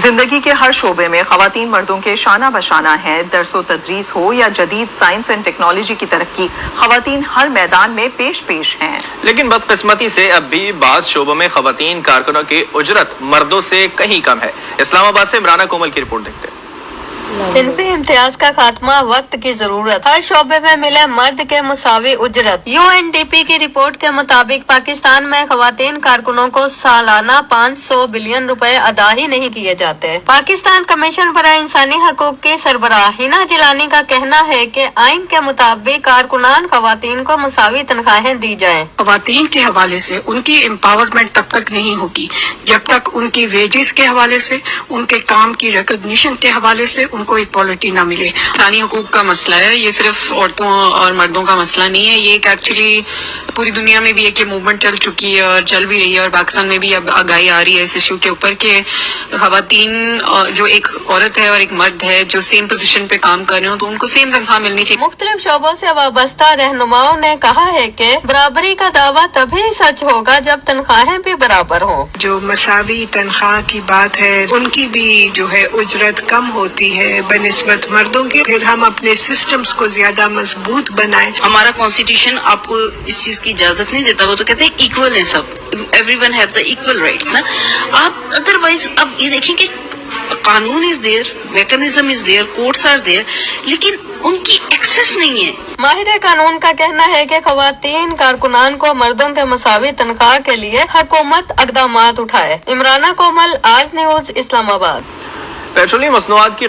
जिंदगी के हर शोबे में खवातीन मर्दों के शाना बशाना हैं। दरसो तदरीस हो या जदीद साइंस एंड टेक्नोलॉजी की तरक्की, खवातीन हर मैदान में पेश हैं। लेकिन बदकिस्मती से अब भी बाज़ शोबों में खवातीन कारकुनों की उजरत मर्दों से कहीं कम है। इस्लामाबाद से इमराना कोमल की रिपोर्ट देखते हैं। सिनफी इम्तियाज का खात्मा वक्त की जरूरत, हर शोबे में मिले मर्द के मुसावी उजरत। UNDP की रिपोर्ट के मुताबिक पाकिस्तान में खवातीन कारकुनों को सालाना 500 बिलियन रुपए अदा ही नहीं किए जाते। पाकिस्तान कमीशन पर इंसानी हकूक की सरबराह हिना जिलानी का कहना है कि आइन के मुताबिक कारकुनान खवातीन को मुसावी तनख्वाहें दी जाएं। खवातीन के हवाले से उनकी एम्पावरमेंट तब तक नहीं होगी जब तक उनकी वेजेस के हवाले से, उनके काम की रिकॉग्निशन के हवाले से उनको इक्वालिटी ना मिले। इंसानी हकूक का मसला है, ये सिर्फ औरतों और मर्दों का मसला नहीं है। ये एक एक्चुअली पूरी दुनिया में भी एक मूवमेंट चल चुकी है और चल भी रही है, और पाकिस्तान में भी अब आगाही आ रही है इस इशू के ऊपर कि खवातीन जो एक औरत है और एक मर्द है जो सेम पोजीशन पे काम कर रहे हो तो उनको सेम तनख्वाह मिलनी चाहिए। मुख्तलिफ शोबों से वाबस्ता रहनुमाओं ने कहा है कि बराबरी का दावा तभी सच होगा जब तनख्वाहें भी बराबर हों। जो मसावी तनख्वाह की बात है उनकी भी जो है उजरत कम होती है बनिस्बत मर्दों के। फिर हम अपने सिस्टम्स को ज्यादा मजबूत बनाएं। हमारा कॉन्स्टिट्यूशन आपको इस चीज की इजाजत नहीं देता, वो तो कहते हैं इक्वल है सब, everyone have the equal rights ना। आप अदरवाइज अब ये देखें कि कानून is there, mechanism is there, courts are there, लेकिन उनकी एक्सेस नहीं है। माहिर कानून का कहना है कि खवातीन कारकुनान को मर्दों के मुसावी तनख्वाह के लिए हुकूमत इक़दामात उठाए। इमराना कोमल, आज न्यूज, इस्लामाबाद। पेट्रोलियम मसनूआत की